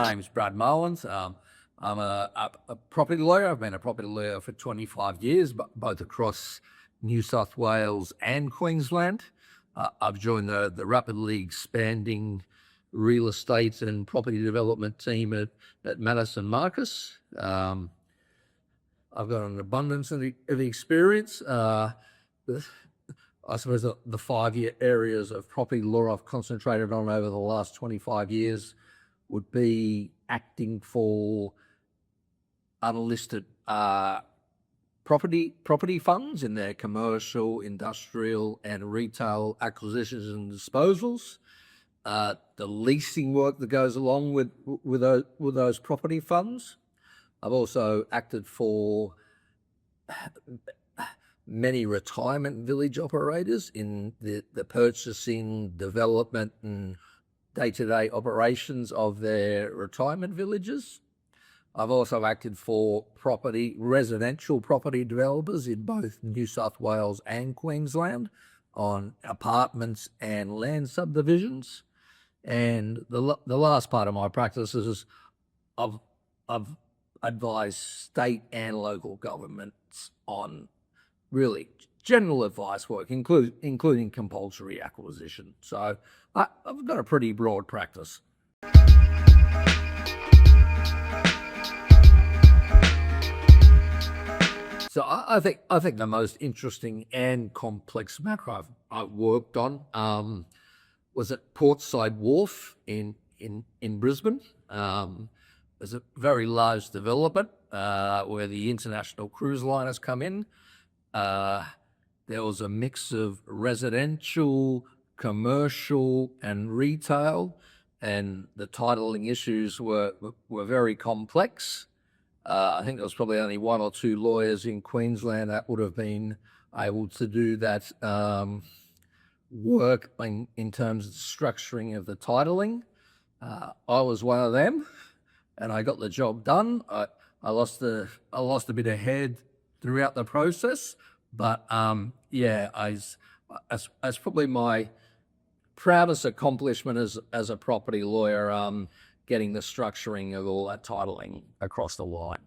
My name's Brad Marland. I'm a property lawyer. I've been a property lawyer for 25 years, both across New South Wales and Queensland. I've joined the rapidly expanding real estate and property development team at Madison Marcus. I've got an abundance of experience. I suppose the 5-year areas of property law I've concentrated on over the last 25 years would be acting for unlisted property funds in their commercial, industrial, and retail acquisitions and disposals. The leasing work that goes along with those property funds. I've also acted for many retirement village operators in the purchasing, development, and day-to-day operations of their retirement villages. I've also acted for residential property developers in both New South Wales and Queensland on apartments and land subdivisions. And the last part of my practice is I've advised state and local governments on really general advice work, including compulsory acquisition. So I've got a pretty broad practice. So I think the most interesting and complex matter I've worked on was at Portside Wharf in Brisbane. There's a very large development where the international cruise liners come in. There was a mix of residential, commercial, and retail, and the titling issues were very complex. I think there was probably only 1 or 2 lawyers in Queensland that would have been able to do that work in terms of the structuring of the titling. I was one of them, and I got the job done. I lost a bit of head throughout the process, but as probably my proudest accomplishment as a property lawyer, getting the structuring of all that titling across the line.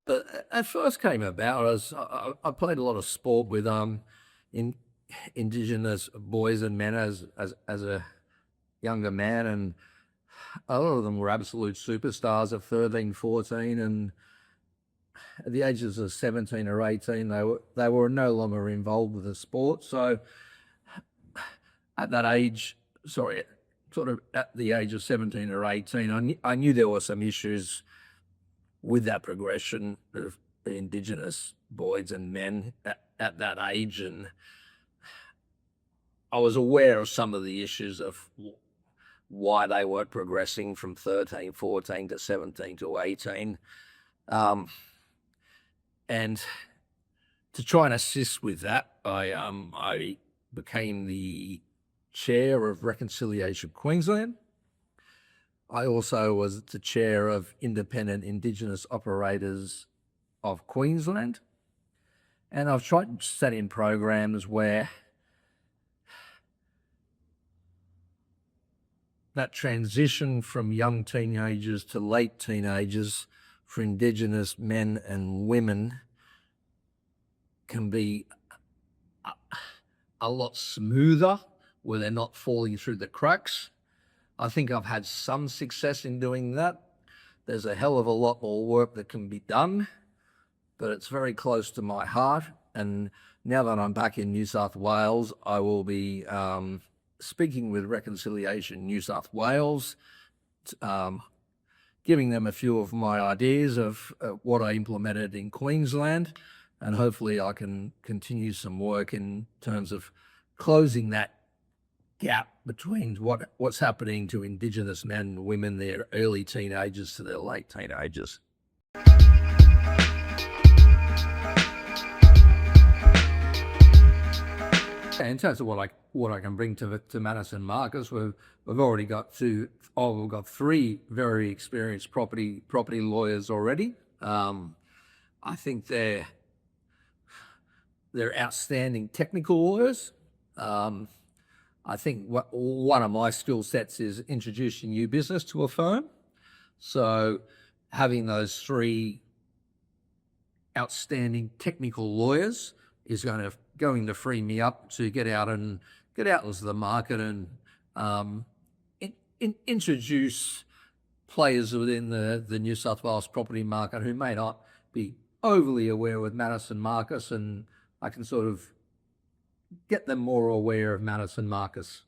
But it first came about as I played a lot of sport with Indigenous boys and men as a younger man, and a lot of them were absolute superstars at 13, 14, and at the ages of 17 or 18, they were no longer involved with the sport. So at that age, sort of at the age of 17 or 18, I knew there were some issues with that progression of Indigenous boys and men at that age, and I was aware of some of the issues of why they weren't progressing from 13, 14 to 17 to 18. And to try and assist with that, I became the chair of Reconciliation Queensland. I also was the chair of Independent Indigenous Operators of Queensland. And I've tried to set in programs where that transition from young teenagers to late teenagers for Indigenous men and women can be a lot smoother, where they're not falling through the cracks. I think I've had some success in doing that. There's a hell of a lot more work that can be done, but it's very close to my heart. And now that I'm back in New South Wales, I will be speaking with Reconciliation New South Wales, giving them a few of my ideas of what I implemented in Queensland, and hopefully I can continue some work in terms of closing that gap between what's happening to Indigenous men and women, their early teenagers to their late teenagers. In terms of what I can bring to Madison Marcus, we've already got we've got 3 very experienced property lawyers already. I think they're outstanding technical lawyers. I think one of my skill sets is introducing new business to a firm. So having those three outstanding technical lawyers is going to free me up to get out into the market and introduce players within the New South Wales property market who may not be overly aware with Madison Marcus, and I can sort of get them more aware of Madison Marcus.